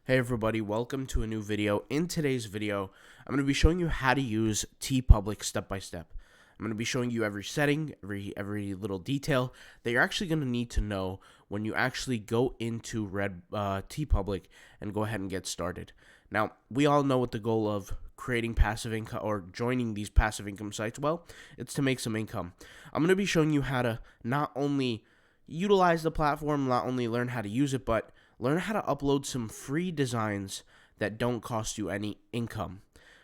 Hey everybody, welcome to a new video. In today's video, I'm going to be showing you how to use Teepublic step by step. I'm going to be showing you every setting, every little detail that you're actually going to need to know when you actually go into Teepublic and go ahead and get started. Now, we all know what the goal of creating passive income or joining these passive income sites, well, it's to make some income. I'm going to be showing you how to not only utilize the platform, not only learn how to use it, but learn how to upload some free designs that don't cost you any income.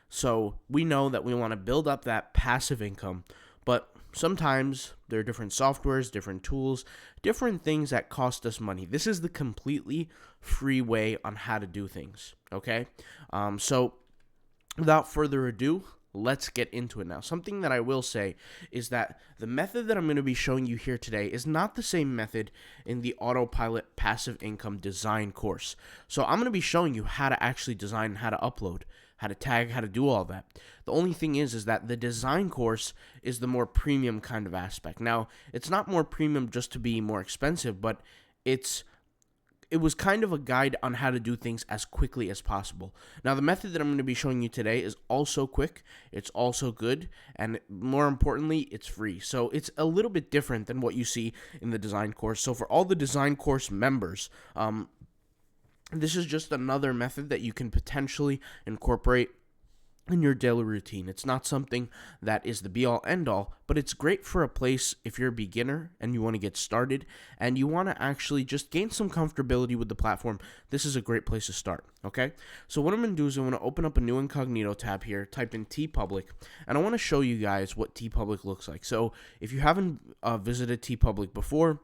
So we know that we want to build up that passive income, but sometimes there are different softwares, different tools, different things that cost us money. This is the completely free way on how to do things, okay? So without further ado, let's get into it now. Something that I will say is that the method that I'm going to be showing you here today is not the same method in the Autopilot Passive Income Design course. So I'm going to be showing you how to actually design, how to upload, how to tag, how to do all that. The only thing is that the design course is the more premium kind of aspect. Now, it's not more premium just to be more expensive, but it was kind of a guide on how to do things as quickly as possible. Now, the method that I'm going to be showing you today is also quick, it's also good, and more importantly, it's free. So it's a little bit different than what you see in the design course. So for all the design course members, this is just another method that you can potentially incorporate in your daily routine. It's not something that is the be-all, end-all, but it's great for a place if you're a beginner and you want to get started and you want to actually just gain some comfortability with the platform. This is a great place to start, okay? So what I'm going to do is I'm going to open up a new incognito tab here, type in Teepublic, and I want to show you guys what Teepublic looks like. So if you haven't visited Teepublic before,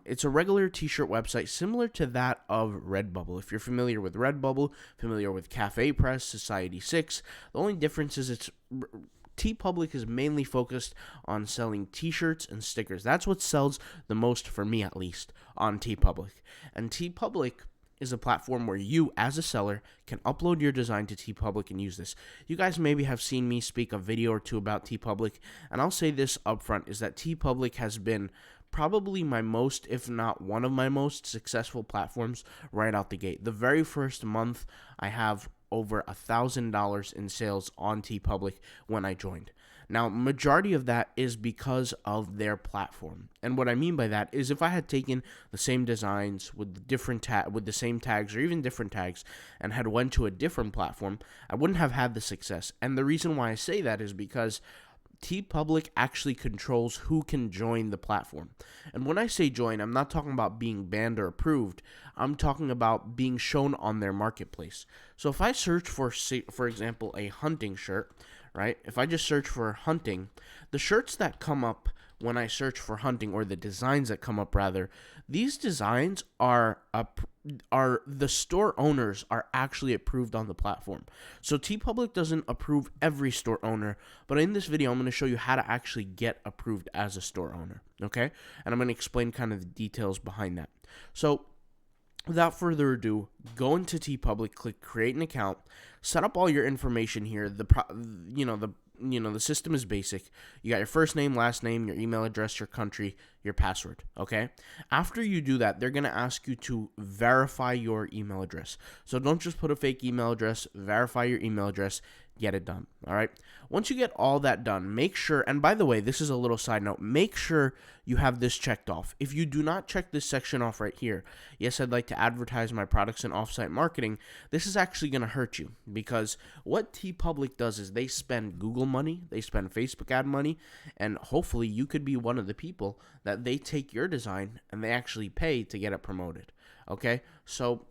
it's a regular t-shirt website similar to that of Redbubble. If you're familiar with Redbubble, familiar with Cafe Press, Society 6, the only difference is Teepublic is mainly focused on selling t-shirts and stickers. That's what sells the most, for me at least, on Teepublic. And Teepublic is a platform where you, as a seller, can upload your design to Teepublic and use this. You guys maybe have seen me speak a video or two about Teepublic, and I'll say this up front, is that Teepublic has been probably my most, if not one of my most successful platforms right out the gate. The very first month, I have over $1,000 in sales on Teepublic when I joined. Now, majority of that is because of their platform. And what I mean by that is if I had taken the same designs with the same tags or even different tags and had went to a different platform, I wouldn't have had the success. And the reason why I say that is because Teepublic actually controls who can join the platform. And when I say join, I'm not talking about being banned or approved. I'm talking about being shown on their marketplace. So if I search for example, a hunting shirt, right? If I just search for hunting, the shirts that come up when I search for hunting, or the designs that come up rather, these designs are the store owners are actually approved on the platform. So Teepublic doesn't approve every store owner, but in this video I'm going to show you how to actually get approved as a store owner, okay? And I'm going to explain kind of the details behind that. So without further ado, go into Teepublic, click create an account, set up all your information here. The system is basic. You got your first name, last name, your email address, your country, your password, okay? After you do that, they're going to ask you to verify your email address. So don't just put a fake email address, verify your email address, get it done, all right? Once you get all that done, make sure, and by the way, this is a little side note, make sure you have this checked off. If you do not check this section off right here, yes, I'd like to advertise my products in offsite marketing, this is actually going to hurt you, because what Teepublic does is they spend Google money, they spend Facebook ad money, and hopefully you could be one of the people that they take your design and they actually pay to get it promoted, okay? So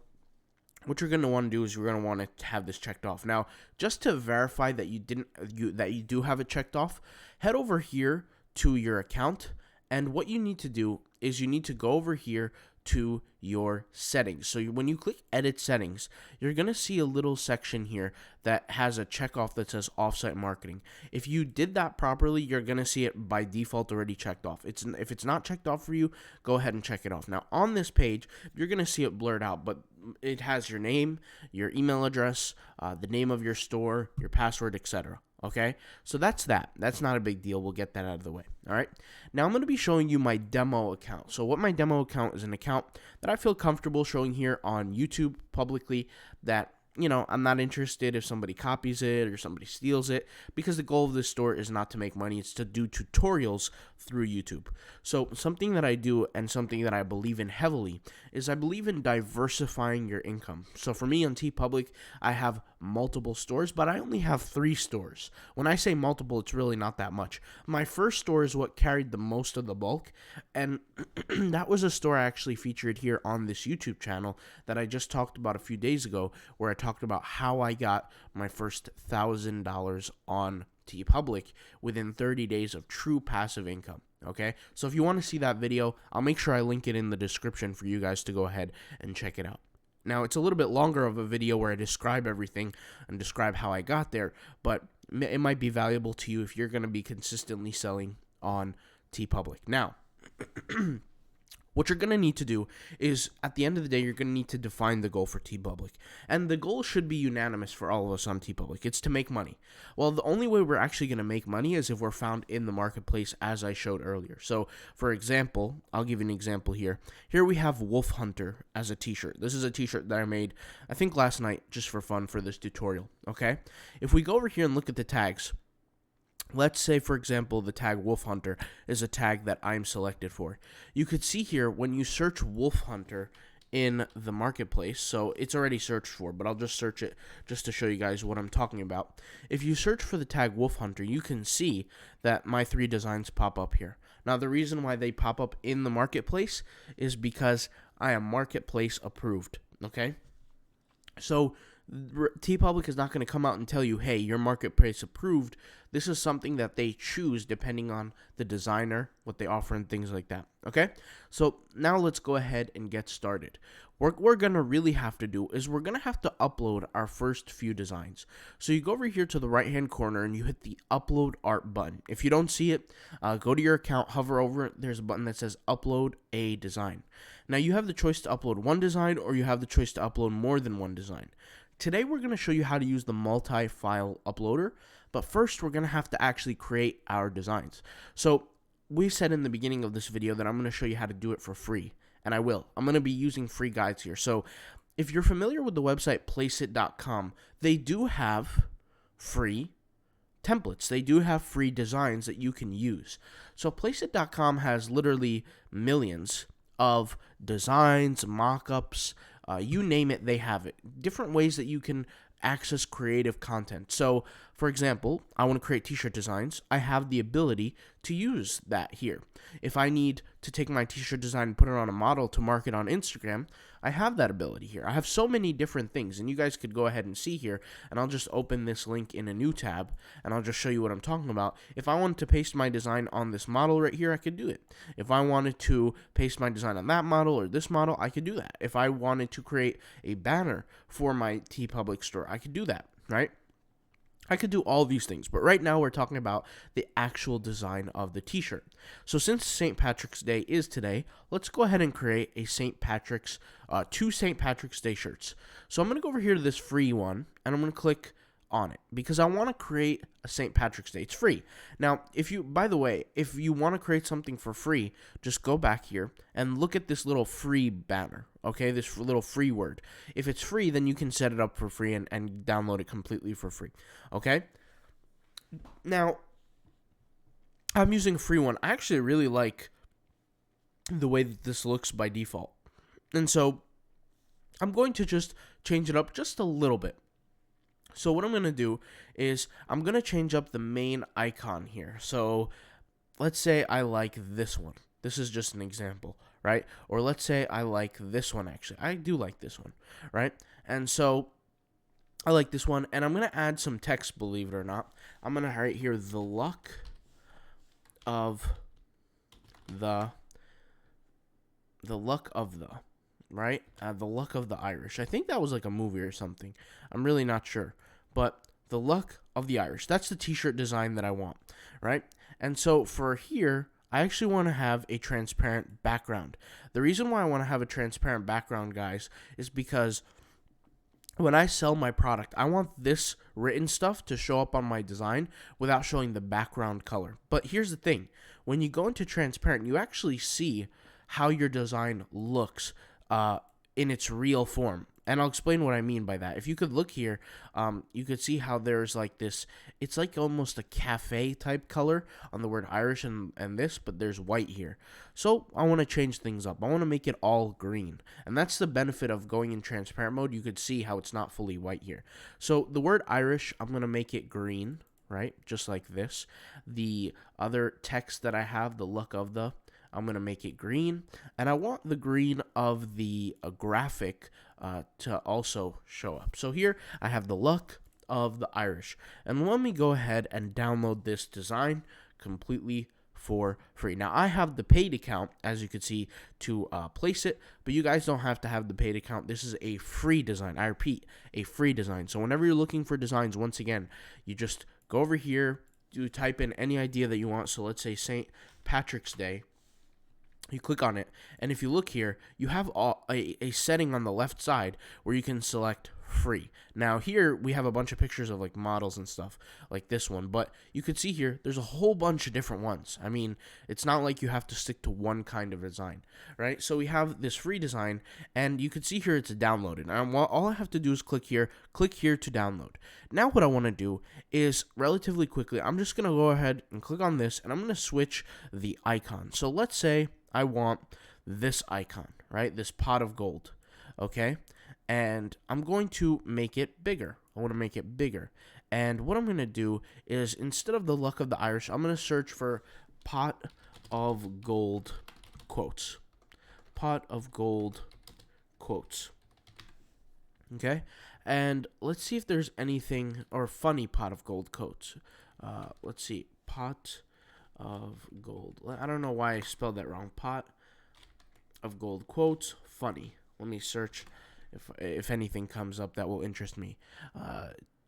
what you're going to want to do is you're going to want to have this checked off. Now, just to verify that you do have it checked off, head over here to your account, and what you need to do is you need to go over here to your settings. So when you click edit settings, you're going to see a little section here that has a checkoff that says offsite marketing. If you did that properly, you're going to see it by default already checked off. If it's not checked off for you, go ahead and check it off. Now on this page, you're going to see it blurred out, but it has your name, your email address, the name of your store, your password, etc. Okay, so that's that. That's not a big deal. We'll get that out of the way. All right. Now I'm going to be showing you my demo account. So what my demo account is an account that I feel comfortable showing here on YouTube publicly that, I'm not interested if somebody copies it or somebody steals it, because the goal of this store is not to make money. It's to do tutorials through YouTube. So something that I do and something that I believe in heavily is I believe in diversifying your income. So for me on Teepublic, I have multiple stores, but I only have 3 stores. When I say multiple, it's really not that much. My first store is what carried the most of the bulk, and that was a store I actually featured here on this YouTube channel that I just talked about a few days ago, where I talked about how I got my first $1,000 on Teepublic within 30 days of true passive income. Okay, so if you want to see that video, I'll make sure I link it in the description for you guys to go ahead and check it out. Now, it's a little bit longer of a video where I describe everything and describe how I got there, but it might be valuable to you if you're going to be consistently selling on Teepublic. Now, what you're going to need to do is, at the end of the day, you're going to need to define the goal for Teepublic. And the goal should be unanimous for all of us on Teepublic. It's to make money. Well, the only way we're actually going to make money is if we're found in the marketplace, as I showed earlier. So, for example, I'll give you an example here. Here we have Wolf Hunter as a t-shirt. This is a t-shirt that I made, I think, last night just for fun for this tutorial, okay? If we go over here and look at the tags, let's say, for example, the tag Wolf Hunter is a tag that I'm selected for. You could see here when you search Wolf Hunter in the marketplace, so it's already searched for, but I'll just search it just to show you guys what I'm talking about. If you search for the tag Wolf Hunter, you can see that my 3 designs pop up here. Now, the reason why they pop up in the marketplace is because I am marketplace approved, okay? So Teepublic is not going to come out and tell you, hey, you're marketplace approved. This is something that they choose depending on the designer, what they offer, and things like that. Okay, so now let's go ahead and get started. What we're going to really have to do is we're going to have to upload our first few designs. So you go over here to the right hand corner and you hit the upload art button. If you don't see it, go to your account, hover over it. There's a button that says upload a design. Now you have the choice to upload one design, or you have the choice to upload more than one design. Today we're going to show you how to use the multi-file uploader, but first we're going to have to actually create our designs. So we said in the beginning of this video that I'm going to show you how to do it for free, and I will. I'm going to be using free guides here. So if you're familiar with the website Placeit.com, they do have free templates. They do have free designs that you can use. So Placeit.com has literally millions of designs, mock-ups, you name it, they have it. Different ways that you can access creative content. So, for example, I want to create t-shirt designs. I have the ability to use that here. If I need to take my t-shirt design and put it on a model to market on Instagram, I have that ability here. I have so many different things, and you guys could go ahead and see here, and I'll just open this link in a new tab, and I'll just show you what I'm talking about. If I wanted to paste my design on this model right here, I could do it. If I wanted to paste my design on that model or this model, I could do that. If I wanted to create a banner for my Teepublic store, I could do that, right? I could do all these things, but right now we're talking about the actual design of the t-shirt. So since St. Patrick's Day is today, let's go ahead and create a two St. Patrick's Day shirts. So I'm going to go over here to this free one, and I'm going to click on it because I want to create a St. Patrick's Day. It's free. Now, by the way, if you want to create something for free, just go back here and look at this little free banner, okay, this little free word. If it's free, then you can set it up for free and download it completely for free, okay? Now, I'm using a free one. I actually really like the way that this looks by default, and so I'm going to just change it up just a little bit. So what I'm going to do is I'm going to change up the main icon here. So let's say I like this one. This is just an example, right? Or let's say I like this one, actually. I do like this one, right? And so I like this one, and I'm going to add some text, believe it or not. I'm going to write here, the luck of the right? The Luck of the Irish. I think that was like a movie or something. I'm really not sure. But the Luck of the Irish. That's the t-shirt design that I want, right? And so for here, I actually want to have a transparent background. The reason why I want to have a transparent background, guys, is because when I sell my product, I want this written stuff to show up on my design without showing the background color. But here's the thing. When you go into transparent, you actually see how your design looks in its real form. And I'll explain what I mean by that. If you could look here, you could see how there's like this, it's like almost a cafe type color on the word Irish and this, but there's white here. So I want to change things up. I want to make it all green. And that's the benefit of going in transparent mode. You could see how it's not fully white here. So the word Irish, I'm going to make it green, right? Just like this. The other text that I have, the look of the, I'm going to make it green, and I want the green of the graphic to also show up. So here I have the look of the Irish, and let me go ahead and download this design completely for free. Now I have the paid account, as you can see, to Placeit, but you guys don't have to have the paid account. This is a free design. I repeat, a free design. So whenever you're looking for designs, once again, you just go over here, you type in any idea that you want. So let's say St. Patrick's Day. You click on it, and if you look here, you have a setting on the left side where you can select free. Now here we have a bunch of pictures of like models and stuff like this one, but you could see here there's a whole bunch of different ones. I mean, it's not like you have to stick to one kind of design, right? So we have this free design, and you could see here it's downloaded. Now all I have to do is click here to download. Now what I want to do is relatively quickly, I'm just going to go ahead and click on this, and I'm going to switch the icon. So let's say I want this icon, right? This pot of gold, okay? And I'm going to make it bigger. I want to make it bigger. And what I'm going to do is, instead of the luck of the Irish, I'm going to search for pot of gold quotes. Pot of gold quotes. Okay? And let's see if there's anything, or funny pot of gold quotes. Let's see. Pot of gold. I don't know why I spelled that wrong. Pot of gold quotes, funny. Let me search if anything comes up that will interest me.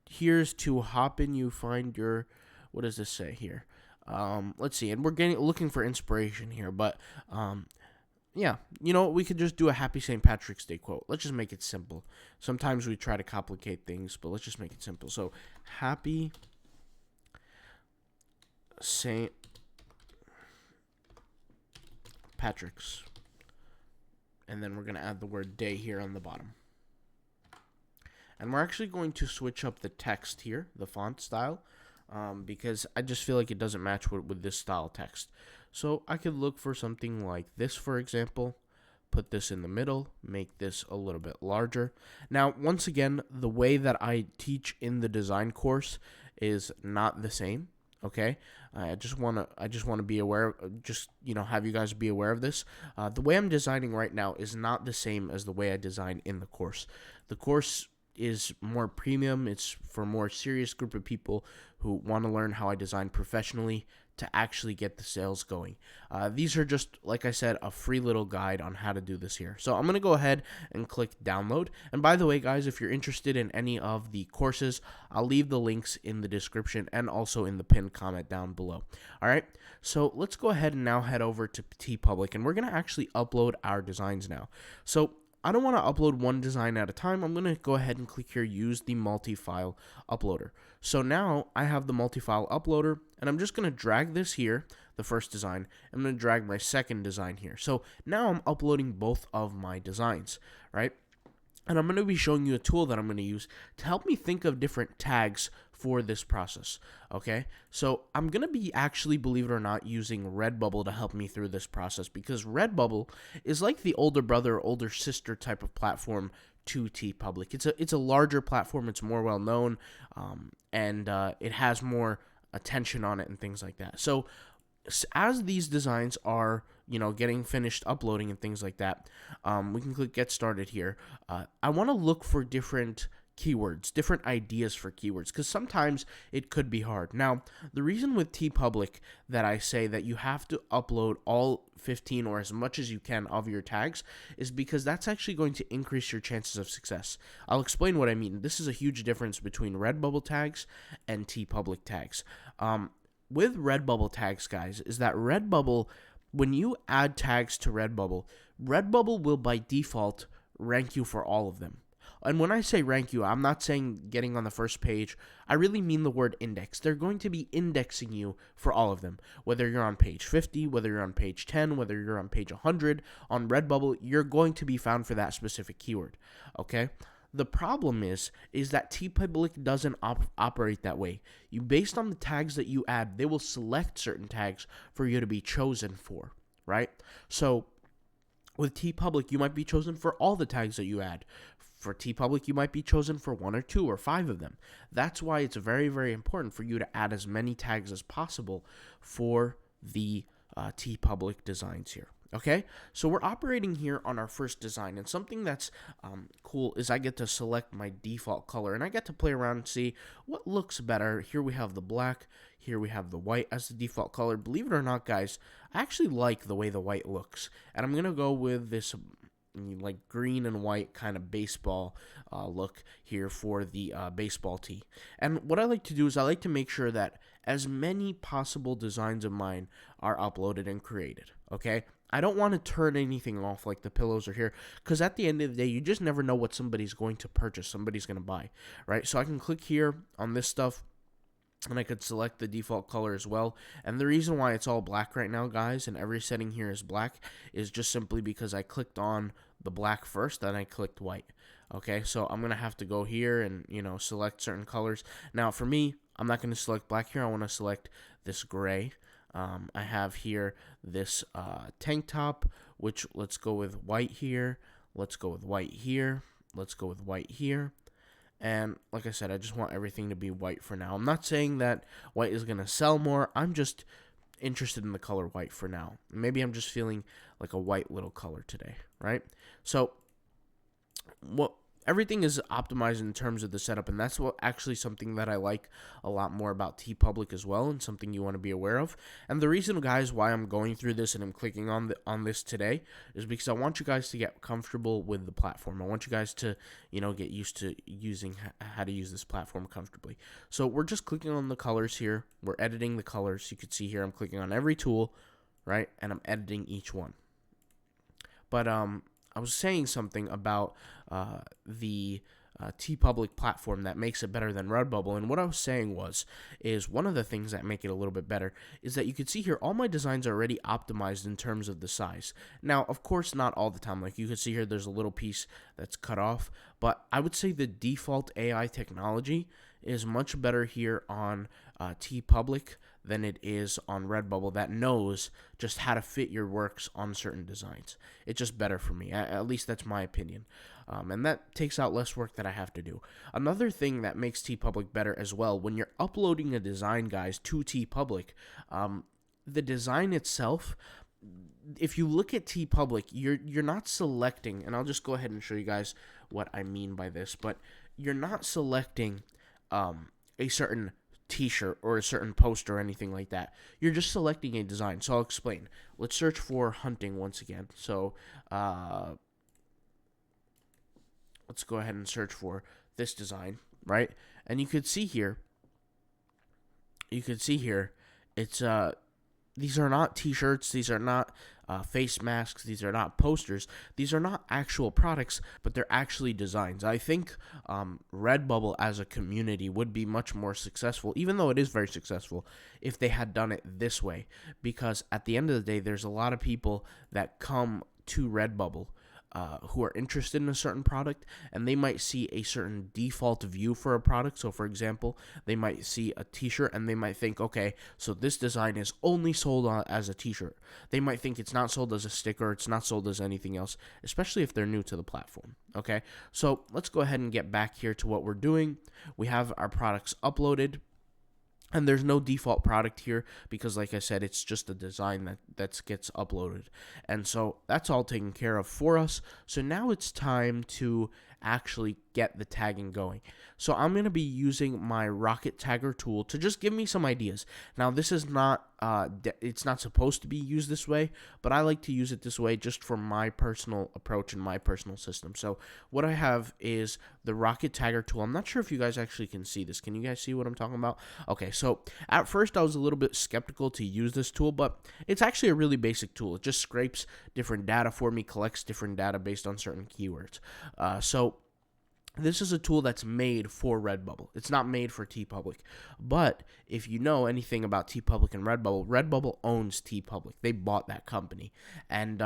Here's to hop in, you find your, what does this say here? Let's see, and we're looking for inspiration here, but yeah, you know, we could just do a happy St. Patrick's Day quote. Let's just make it simple. Sometimes we try to complicate things, but let's just make it simple. So, happy St. Patrick's, and then we're going to add the word day here on the bottom. And we're actually going to switch up the text here, the font style, because I just feel like it doesn't match with this style text. So I could look for something like this, for example, put this in the middle, make this a little bit larger. Now, once again, the way that I teach in the design course is not the same. Okay, I just want to be aware, just, you know, have you guys be aware of this. The way I'm designing right now is not the same as the way I design in the course. The course is more premium. It's for a more serious group of people who want to learn how I design professionally to actually get the sales going. These are just, like I said, a free little guide on how to do this here. So I'm going to go ahead and click download. And by the way, guys, if you're interested in any of the courses, I'll leave the links in the description and also in the pinned comment down below. All right, so let's go ahead and now head over to Teepublic, and we're going to actually upload our designs now. So I don't want to upload one design at a time. I'm going to go ahead and click here, use the multi-file uploader. So now I have the multi-file uploader, and I'm just going to drag this here, the first design. I'm going to drag my second design here. So now I'm uploading both of my designs, right? And I'm going to be showing you a tool that I'm going to use to help me think of different tags for this process, okay? So I'm going to be actually, believe it or not, using Redbubble to help me through this process, because Redbubble is like the older brother, older sister type of platform to Teepublic. It's a larger platform, it's more well known, and it has more attention on it and things like that. So as these designs are, you know, getting finished uploading and things like that, we can click get started here. I want to look for different keywords, different ideas for keywords, because sometimes it could be hard. Now, the reason with Teepublic that I say that you have to upload all 15 or as much as you can of your tags is because that's actually going to increase your chances of success. I'll explain what I mean. This is a huge difference between Redbubble tags and Teepublic tags. With Redbubble tags, guys, is that Redbubble, when you add tags to Redbubble, Redbubble will by default rank you for all of them. And when I say rank you, I'm not saying getting on the first page. I really mean the word index. They're going to be indexing you for all of them. Whether you're on page 50, whether you're on page 10, whether you're on page 100, on Redbubble, you're going to be found for that specific keyword, okay? The problem is that Teepublic doesn't operate that way. You, based on the tags that you add, they will select certain tags for you to be chosen for, right? So with Teepublic, you might be chosen for all the tags that you add. For Teepublic, you might be chosen for 1 or 2 or 5 of them. That's why it's very, very important for you to add as many tags as possible for the Teepublic designs here. Okay, so we're operating here on our first design, and something that's cool is I get to select my default color, and I get to play around and see what looks better. Here we have the black, here we have the white as the default color. Believe it or not, guys, I actually like the way the white looks, and I'm gonna go with this like green and white kind of baseball look here for the baseball tee. And what I like to do is I like to make sure that as many possible designs of mine are uploaded and created, okay? I don't want to turn anything off like the pillows are here, because at the end of the day, you just never know what somebody's going to purchase, somebody's going to buy, right? So I can click here on this stuff, and I could select the default color as well. And the reason why it's all black right now, guys, and every setting here is black, is just simply because I clicked on the black first, then I clicked white. Okay, so I'm going to have to go here and, you know, select certain colors. Now, for me, I'm not going to select black here. I want to select this gray. I have here this tank top, which let's go with white here. Let's go with white here. Let's go with white here. And like I said, I just want everything to be white for now. I'm not saying that white is going to sell more. I'm just interested in the color white for now. Maybe I'm just feeling like a white little color today, right? So everything is optimized in terms of the setup, and that's what actually something that I like a lot more about Teepublic as well, and something you want to be aware of. And the reason, guys, why I'm going through this and I'm clicking on this today is because I want you guys to get comfortable with the platform. I want you guys to, you know, get used to using how to use this platform comfortably. So we're just clicking on the colors here. We're editing the colors. You can see here I'm clicking on every tool, right, and I'm editing each one. But I was saying something about the Teepublic platform that makes it better than Redbubble, and what I was saying is one of the things that make it a little bit better is that you can see here all my designs are already optimized in terms of the size. Now, of course, not all the time. Like you can see here, there's a little piece that's cut off, but I would say the default AI technology is much better here on Teepublic than it is on Redbubble, that knows just how to fit your works on certain designs. It's just better for me. At least that's my opinion. And that takes out less work that I have to do. Another thing that makes Teepublic better as well, when you're uploading a design, guys, to Teepublic, the design itself, if you look at Teepublic, you're not selecting, and I'll just go ahead and show you guys what I mean by this, but you're not selecting a certain t-shirt or a certain poster or anything like that. You're just selecting a design. So I'll explain. Let's search for hunting once again. So let's go ahead and search for this design, right? And you could see here, it's these are not t-shirts, these are not face masks, these are not posters, these are not actual products, but they're actually designs. I think Redbubble as a community would be much more successful, even though it is very successful, if they had done it this way. Because at the end of the day, there's a lot of people that come to Redbubble who are interested in a certain product, and they might see a certain default view for a product. So for example, they might see a t-shirt and they might think, okay, so this design is only sold as a t-shirt. They might think it's not sold as a sticker, it's not sold as anything else, especially if they're new to the platform. Okay, so let's go ahead and get back here to what we're doing. We have our products uploaded, and there's no default product here because, like I said, it's just a design that gets uploaded. And so that's all taken care of for us. So now it's time to actually get the tagging going. So I'm going to be using my Rocket Tagger tool to just give me some ideas. Now, this is not, it's not supposed to be used this way, but I like to use it this way just for my personal approach and my personal system. So what I have is the Rocket Tagger tool. I'm not sure if you guys actually can see this. Can you guys see what I'm talking about? Okay, so at first I was a little bit skeptical to use this tool, but it's actually a really basic tool. It just scrapes different data for me, collects different data based on certain keywords. So This is a tool that's made for Redbubble. It's not made for Teepublic. But if you know anything about Teepublic and Redbubble, Redbubble owns Teepublic. They bought that company. And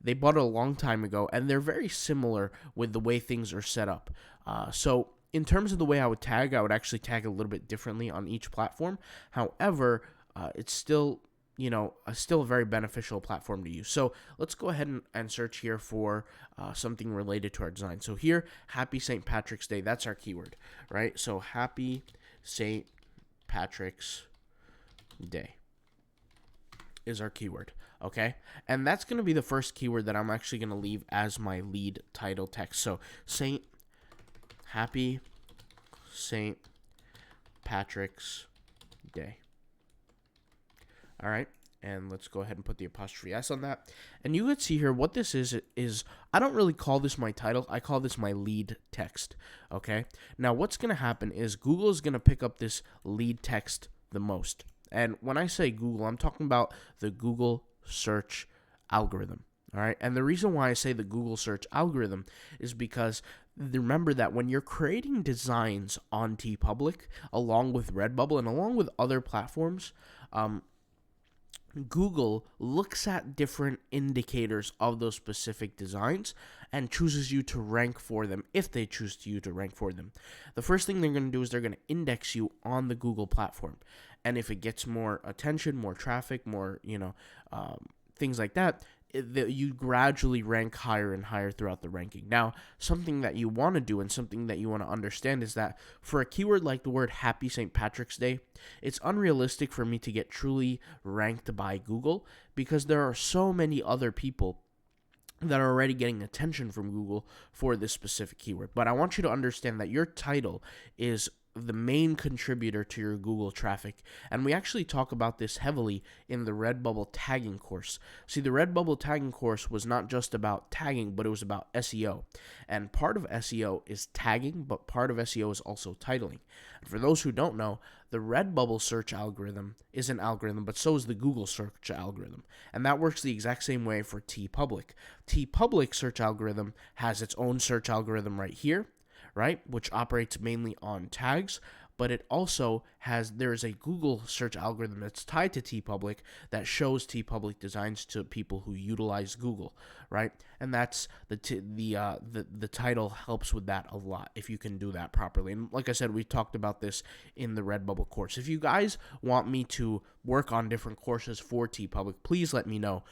they bought it a long time ago, and they're very similar with the way things are set up. So in terms of the way I would actually tag a little bit differently on each platform. However, it's still still a very beneficial platform to use. So let's go ahead and search here for something related to our design. So here, Happy St. Patrick's Day, that's our keyword, right? So Happy St. Patrick's Day is our keyword, okay? And that's going to be the first keyword that I'm actually going to leave as my lead title text. So Happy St. Patrick's Day. All right, and let's go ahead and put the apostrophe S on that. And you could see here what this is I don't really call this my title. I call this my lead text, okay? Now, what's going to happen is Google is going to pick up this lead text the most. And when I say Google, I'm talking about the Google search algorithm, all right? And the reason why I say the Google search algorithm is because remember that when you're creating designs on Teepublic, along with Redbubble and along with other platforms, Google looks at different indicators of those specific designs and chooses you to rank for them if they choose you to rank for them. The first thing they're going to do is they're going to index you on the Google platform. And if it gets more attention, more traffic, more, things like that, you gradually rank higher and higher throughout the ranking. Now, something that you want to do and something that you want to understand is that for a keyword like the word Happy St. Patrick's Day, it's unrealistic for me to get truly ranked by Google because there are so many other people that are already getting attention from Google for this specific keyword. But I want you to understand that your title is the main contributor to your Google traffic. And we actually talk about this heavily in the Redbubble tagging course. See, the Redbubble tagging course was not just about tagging, but it was about SEO. And part of SEO is tagging, but part of SEO is also titling. And for those who don't know, the Redbubble search algorithm is an algorithm, but so is the Google search algorithm. And that works the exact same way for Teepublic. Teepublic search algorithm has its own search algorithm right here, right, which operates mainly on tags, but it also there is a Google search algorithm that's tied to Teepublic that shows Teepublic designs to people who utilize Google, right? And that's the title helps with that a lot if you can do that properly. And like I said, we talked about this in the Redbubble course. If you guys want me to work on different courses for Teepublic, please let me know.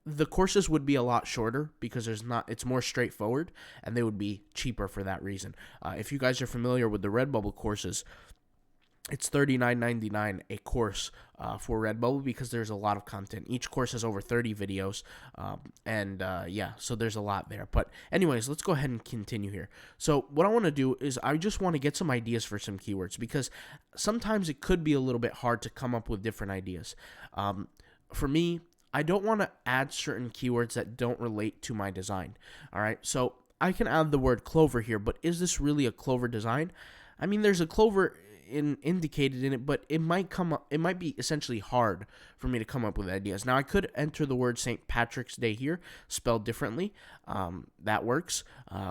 The courses would be a lot shorter because it's more straightforward, and they would be cheaper for that reason. If you guys are familiar with the Redbubble courses, it's $39.99 a course for Redbubble because there's a lot of content. Each course has over 30 videos, so there's a lot there. But anyways, let's go ahead and continue here. So what I want to do is I just want to get some ideas for some keywords because sometimes it could be a little bit hard to come up with different ideas. For me, I don't want to add certain keywords that don't relate to my design. All right, so I can add the word clover here, but is this really a clover design? I mean, there's a clover indicated in it, but it might be essentially hard for me to come up with ideas. Now, I could enter the word St. Patrick's Day here, spelled differently. That works.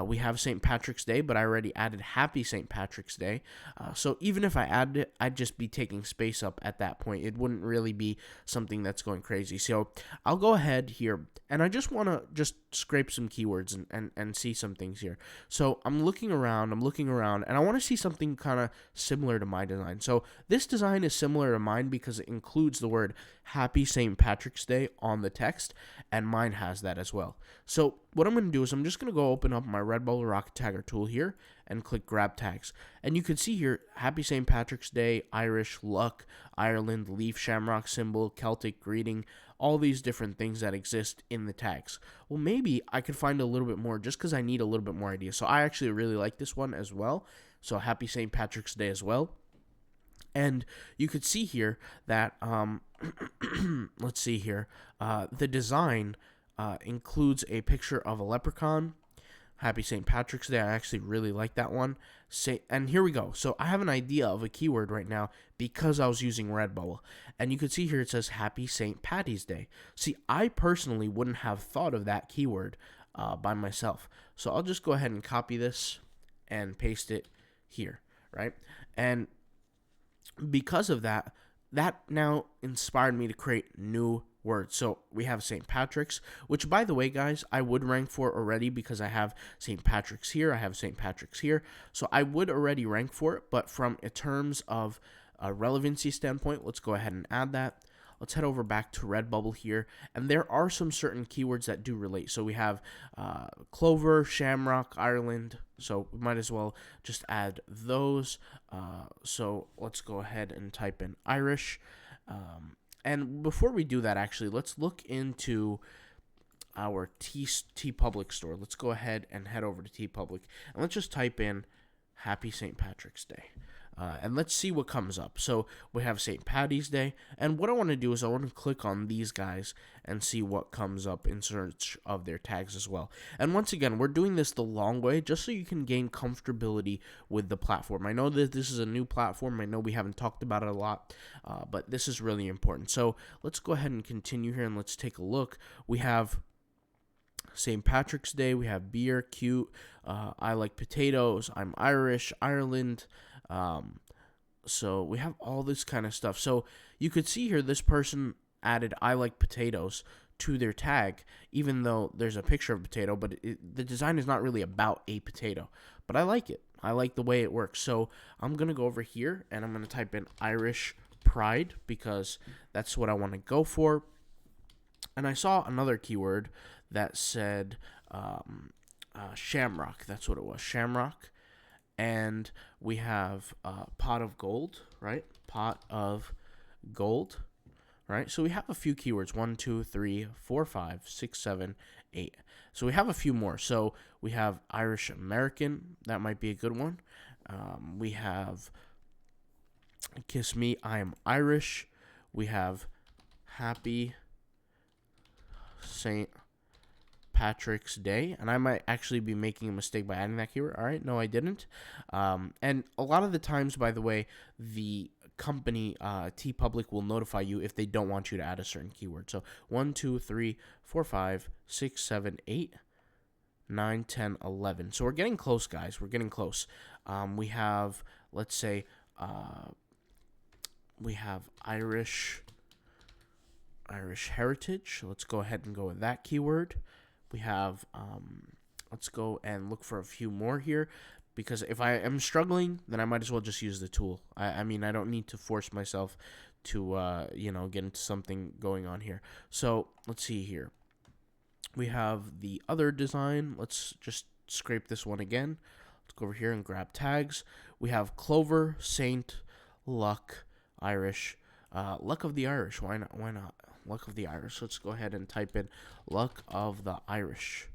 We have St. Patrick's Day, but I already added Happy St. Patrick's Day. So even if I added it, I'd just be taking space up at that point. It wouldn't really be something that's going crazy. So I'll go ahead here, and I just want to scrape some keywords and see some things here. So I'm looking around, and I want to see something kind of similar to my design. So this design is similar to mine because it includes the word Happy St. Patrick's Day on the text, and mine has that as well. So what I'm going to do is I'm just going to go open up my Redbubble Rocket Tagger tool here and click Grab Tags. And you can see here, Happy St. Patrick's Day, Irish, Luck, Ireland, Leaf, Shamrock, Symbol, Celtic, Greeting, all these different things that exist in the tags. Well, maybe I could find a little bit more just because I need a little bit more ideas. So I actually really like this one as well. So Happy St. Patrick's Day as well. And you could see here that, let's see here, the design includes a picture of a leprechaun. Happy St. Patrick's Day. I actually really like that one. And here we go. So I have an idea of a keyword right now because I was using Redbubble. And you can see here it says Happy St. Patty's Day. See, I personally wouldn't have thought of that keyword by myself. So I'll just go ahead and copy this and paste it here, right? And because of that, that now inspired me to create new words. So we have St. Patrick's, which, by the way, guys, I would rank for already because I have St. Patrick's here, I have St. Patrick's here, so I would already rank for it. But from in terms of a relevancy standpoint, let's go ahead and add that. Let's head over back to Redbubble here, and there are some certain keywords that do relate. So we have Clover, Shamrock, Ireland, so we might as well just add those. So let's go ahead and type in Irish. And before we do that, actually, let's look into our Teepublic store. Let's go ahead and head over to Teepublic, and let's just type in Happy St. Patrick's Day. And let's see what comes up. So we have St. Patty's Day, and what I want to do is I want to click on these guys and see what comes up in search of their tags as well. And once again, we're doing this the long way just so you can gain comfortability with the platform. I know that this is a new platform. I know we haven't talked about it a lot, but this is really important. So let's go ahead and continue here, and let's take a look. We have St. Patrick's Day, we have beer, cute, I like potatoes, I'm Irish, Ireland. So we have all this kind of stuff. So you could see here this person added I like potatoes to their tag, even though there's a picture of a potato, but the design is not really about a potato. But I like it. I like the way it works. So I'm going to go over here and I'm going to type in Irish pride because that's what I want to go for. And I saw another keyword that said shamrock. That's what it was, shamrock. And we have pot of gold, right? Pot of gold, right? So we have a few keywords, 1, 2, 3, 4, 5, 6, 7, 8. So we have a few more. So we have Irish American. That might be a good one. We have Kiss Me, I Am Irish. We have Happy St. Patrick's Day, and I might actually be making a mistake by adding that keyword. All right, no, I didn't. And a lot of the times, by the way, the company Teepublic will notify you if they don't want you to add a certain keyword. So 1, 2, 3, 4, 5, 6, 7, 8, 9, 10, 11. So we're getting close, guys. We're getting close. We have, let's say, we have Irish heritage. Let's go ahead and go with that keyword. We have, let's go and look for a few more here, because if I am struggling, then I might as well just use the tool. I mean, I don't need to force myself to, get into something going on here. So let's see here. We have the other design. Let's just scrape this one again. Let's go over here and grab tags. We have Clover, Saint, Luck, Irish, Luck of the Irish. Why not? Why not? Luck of the Irish. Let's go ahead and type in Luck of the Irish.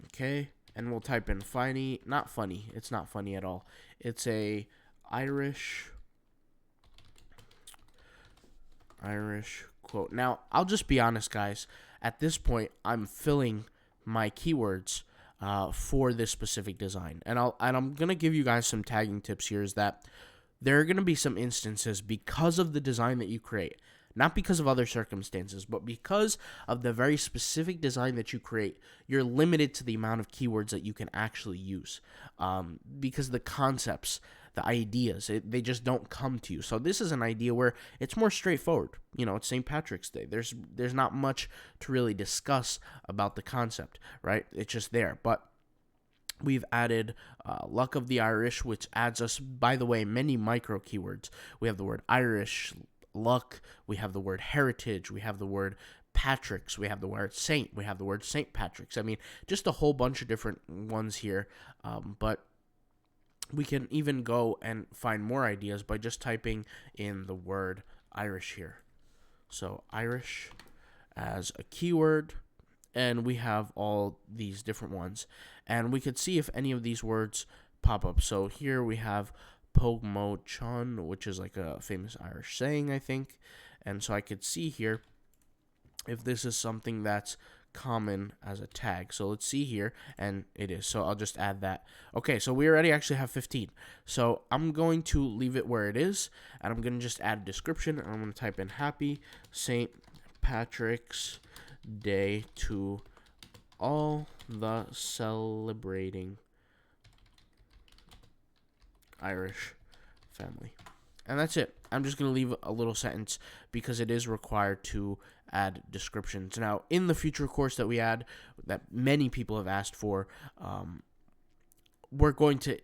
Okay, and we'll type in funny. Not funny. It's not funny at all. It's a Irish quote. Now, I'll just be honest, guys. At this point, I'm filling my keywords for this specific design, and I'm gonna give you guys some tagging tips here. Is that there are gonna be some instances because of the design that you create. Not because of other circumstances, but because of the very specific design that you create, you're limited to the amount of keywords that you can actually use. Because the concepts, the ideas, they just don't come to you. So this is an idea where it's more straightforward. It's St. Patrick's Day. There's not much to really discuss about the concept, right? It's just there. But we've added Luck of the Irish, which adds us, by the way, many micro keywords. We have the word Irish, Luck, we have the word heritage, we have the word Patrick's, we have the word Saint, we have the word St. Patrick's. I mean, just a whole bunch of different ones here, but we can even go and find more ideas by just typing in the word Irish here. So Irish as a keyword, and we have all these different ones, and we could see if any of these words pop up. So here we have Pogmo Chun, which is like a famous Irish saying, I think. And so I could see here if this is something that's common as a tag. So let's see here, and it is. So I'll just add that. Okay, so we already actually have 15. So I'm going to leave it where it is, and I'm going to just add a description, and I'm going to type in Happy St. Patrick's Day to all the celebrating Irish family. And that's it. I'm just going to leave a little sentence because it is required to add descriptions. Now, in the future course that we add, that many people have asked for, we're going to,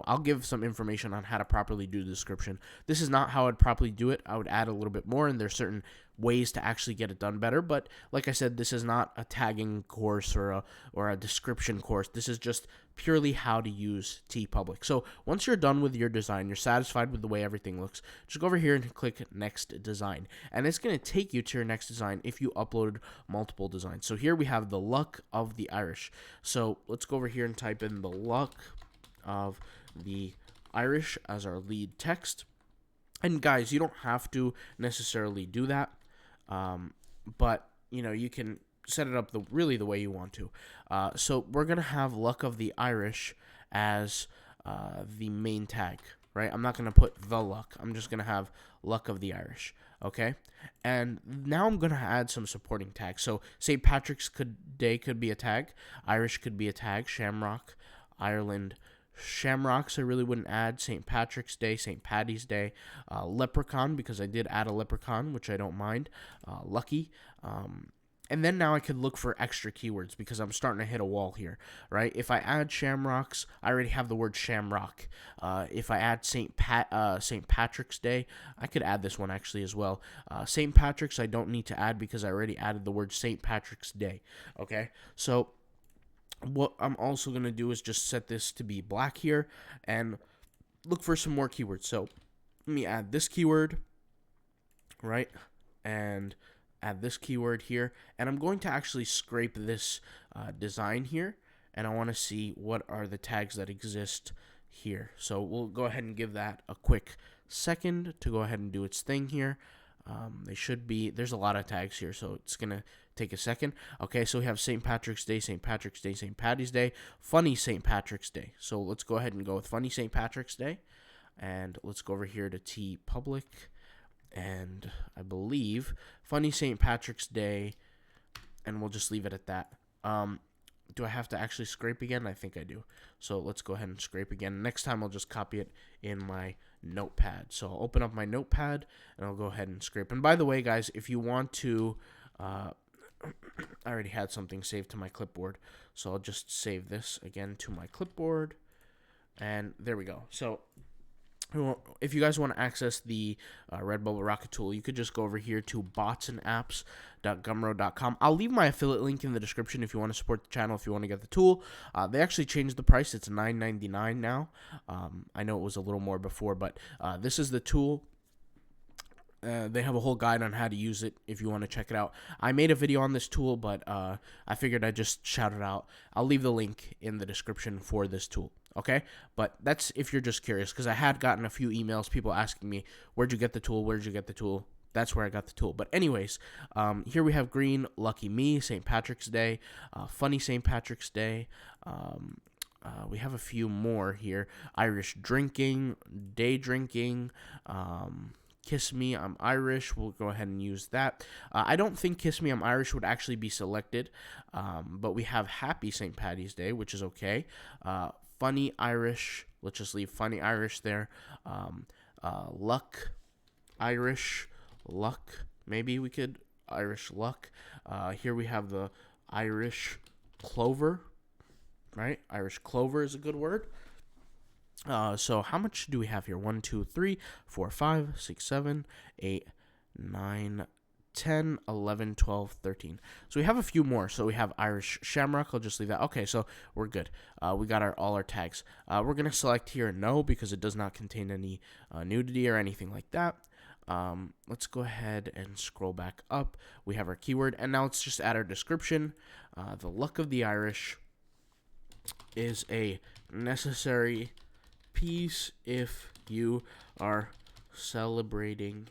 I'll give some information on how to properly do the description. This is not how I'd properly do it. I would add a little bit more, and there's certain ways to actually get it done better. But like I said, this is not a tagging course or a description course. This is just purely how to use Teepublic. So once you're done with your design, you're satisfied with the way everything looks, just go over here and click Next Design. And it's going to take you to your next design if you upload multiple designs. So here we have the Luck of the Irish. So let's go over here and type in the Luck of the Irish as our lead text. And guys, you don't have to necessarily do that, but you can set it up the way you want to. So we're gonna have Luck of the Irish as the main tag, right? I'm not gonna put the luck. I'm just gonna have Luck of the Irish. Okay, and now I'm gonna add some supporting tags. So St. Patrick's Day could be a tag, Irish could be a tag, Shamrock, Ireland. Shamrocks I really wouldn't add. St. Patrick's Day, St. Paddy's Day, Leprechaun, because I did add a leprechaun, which I don't mind, Lucky, and then now I could look for extra keywords because I'm starting to hit a wall here, right? If I add shamrocks, I already have the word shamrock. If I add St. Patrick's Day, I could add this one actually as well. St. Patrick's I don't need to add because I already added the word St. Patrick's Day, okay? So what I'm also going to do is just set this to be black here and look for some more keywords. So let me add this keyword, right? And add this keyword here. And I'm going to actually scrape this design here. And I want to see what are the tags that exist here. So we'll go ahead and give that a quick second to go ahead and do its thing here. There's a lot of tags here, so it's going to take a second. Okay, so we have St. Patrick's Day, St. Patrick's Day, St. Paddy's Day, Funny St. Patrick's Day. So let's go ahead and go with Funny St. Patrick's Day. And let's go over here to Teepublic. And I believe Funny St. Patrick's Day. And we'll just leave it at that. Do I have to actually scrape again? I think I do. So let's go ahead and scrape again. Next time I'll just copy it in my notepad. So I'll open up my notepad and I'll go ahead and scrape. And by the way, guys, if you want to, I already had something saved to my clipboard. So I'll just save this again to my clipboard. And there we go. So if you guys want to access the Redbubble Rocket tool, you could just go over here to botsandapps.gumroad.com. I'll leave my affiliate link in the description if you want to support the channel, if you want to get the tool. They actually changed the price. It's $9.99 now. I know it was a little more before, but this is the tool. They have a whole guide on how to use it if you want to check it out. I made a video on this tool, but I figured I'd just shout it out. I'll leave the link in the description for this tool. Okay, but that's if you're just curious, because I had gotten a few emails, people asking me, where'd you get the tool? Where'd you get the tool? That's where I got the tool. But anyways, here we have green, lucky me, St. Patrick's Day, funny St. Patrick's Day. We have a few more here. Irish drinking, day drinking, Kiss Me, I'm Irish. We'll go ahead and use that. I don't think Kiss Me, I'm Irish would actually be selected, but we have Happy St. Paddy's Day, which is okay. Funny Irish, let's just leave Funny Irish there. Luck, Irish, luck, maybe we could, Irish luck. Here we have the Irish clover, right? Irish clover is a good word. So how much do we have here? 1, 2, 3, 4, 5, 6, 7, 8, 9, 10, 11, 12, 13. So we have a few more. So we have Irish Shamrock. I'll just leave that. Okay, so we're good. We got all our tags. We're going to select here no because it does not contain any nudity or anything like that. Let's go ahead and scroll back up. We have our keyword, and now let's just add our description. The luck of the Irish is a necessary piece if you are celebrating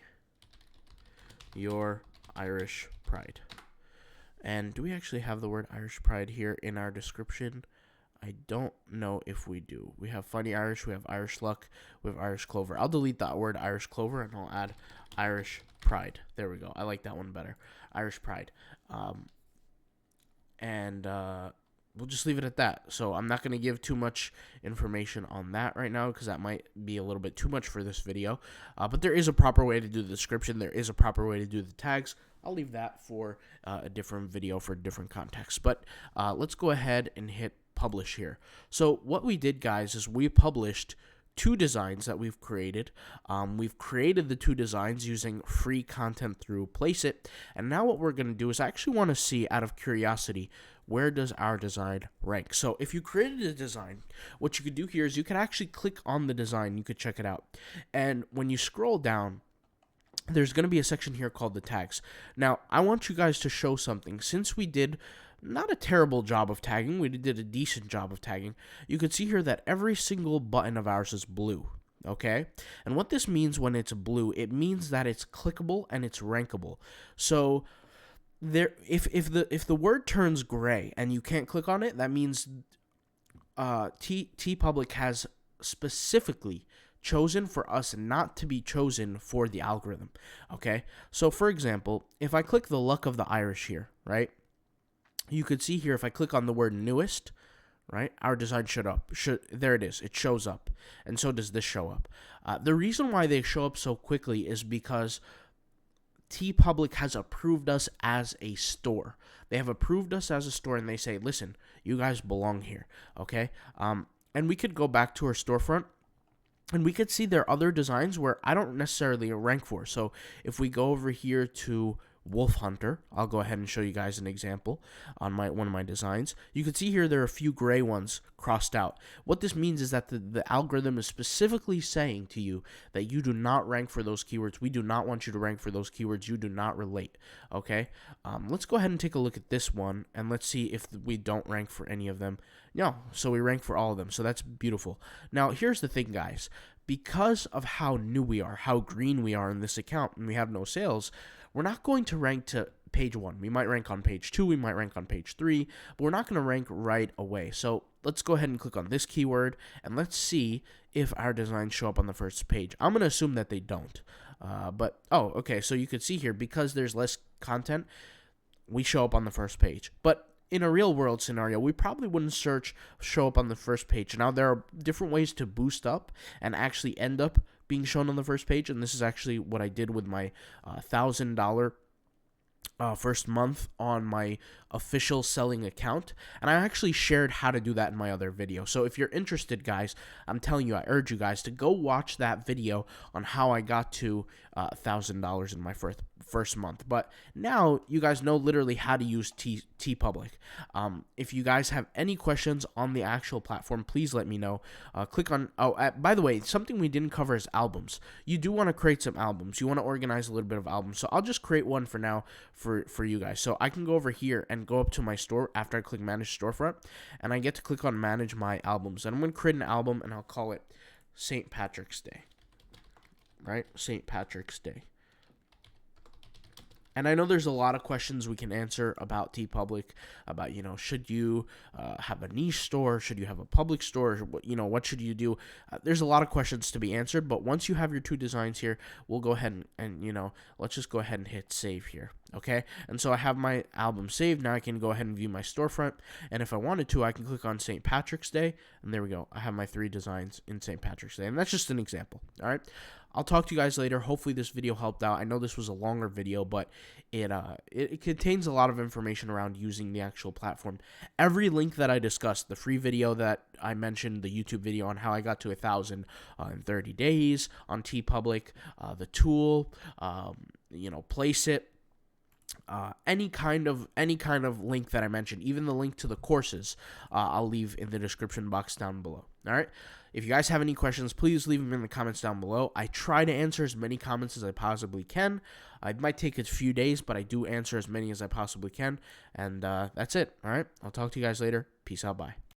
your Irish pride. And do we actually have the word Irish pride here in our description? I don't know if we do. We have funny Irish, we have Irish luck, we have Irish clover. I'll delete that word Irish clover and I'll add Irish pride. There we go. I like that one better. Irish pride. we'll just leave it at that. So I'm not going to give too much information on that right now because that might be a little bit too much for this video. But there is a proper way to do the description. There is a proper way to do the tags. I'll leave that for a different video for different context. But let's go ahead and hit publish here. So what we did, guys, is we published 2 designs that we've created. We've created the 2 designs using free content through Placeit. And now what we're going to do is I actually want to see, out of curiosity, where does our design rank? So if you created a design, what you could do here is you could actually click on the design. You could check it out. And when you scroll down, there's going to be a section here called the tags. Now, I want you guys to show something. Since we did not a terrible job of tagging, we did a decent job of tagging, you can see here that every single button of ours is blue. Okay, and what this means when it's blue, it means that it's clickable and it's rankable. So there, if the word turns gray and you can't click on it, that means Teepublic has specifically chosen for us not to be chosen for the algorithm. Okay, so for example, if I click the luck of the Irish here, right, you could see here if I click on the word newest, right, our design there it is, it shows up, and so does this show up. The reason why they show up so quickly is because Teepublic has approved us as a store. They have approved us as a store, and they say, listen, you guys belong here, okay? And we could go back to our storefront, and we could see there are other designs where I don't necessarily rank for. So if we go over here to Wolf Hunter, I'll go ahead and show you guys an example on one of my designs. You can see here there are a few gray ones crossed out. What this means is that the algorithm is specifically saying to you that you do not rank for those keywords. We do not want you to rank for those keywords. You do not relate. Okay, let's go ahead and take a look at this one, and let's see if we don't rank for any of them. No, so we rank for all of them, so that's beautiful. Now here's the thing, guys. Because of how new we are, how green we are in this account, and we have no sales, we're not going to rank to page 1. We might rank on page 2, we might rank on page 3, but we're not going to rank right away. So let's go ahead and click on this keyword, and let's see if our designs show up on the first page. I'm going to assume that they don't. Okay, so you could see here, because there's less content, we show up on the first page. But in a real world scenario, we probably wouldn't show up on the first page. Now, there are different ways to boost up and actually end up being shown on the first page, and this is actually what I did with my $1,000 first month on my official selling account, and I actually shared how to do that in my other video. So if you're interested, guys, I'm telling you, I urge you guys to go watch that video on how I got to $1,000 in my first month. But now you guys know literally how to use Teepublic. If you guys have any questions on the actual platform, please let me know. Click on, by the way, something we didn't cover is albums. You do want to create some albums. You want to organize a little bit of albums. So I'll just create one for now for you guys. So I can go over here and go up to my store after I click manage storefront, and I get to click on manage my albums. And I'm going to create an album, and I'll call it St. Patrick's Day. Right? St. Patrick's Day. And I know there's a lot of questions we can answer about Teepublic, about, should you have a niche store? Should you have a public store? What should you do? There's a lot of questions to be answered, but once you have your 2 designs here, we'll go ahead and let's just go ahead and hit save here, okay? And so I have my album saved. Now I can go ahead and view my storefront, and if I wanted to, I can click on St. Patrick's Day, and there we go. I have my 3 designs in St. Patrick's Day, and that's just an example, all right? I'll talk to you guys later. Hopefully this video helped out. I know this was a longer video, but it contains a lot of information around using the actual platform. Every link that I discussed, the free video that I mentioned, the YouTube video on how I got to 1,000 in 30 days on Teepublic, the tool, Placeit, any kind of link that I mentioned, even the link to the courses, I'll leave in the description box down below. All right. If you guys have any questions, please leave them in the comments down below. I try to answer as many comments as I possibly can. It might take a few days, but I do answer as many as I possibly can. And that's it. All right. I'll talk to you guys later. Peace out. Bye.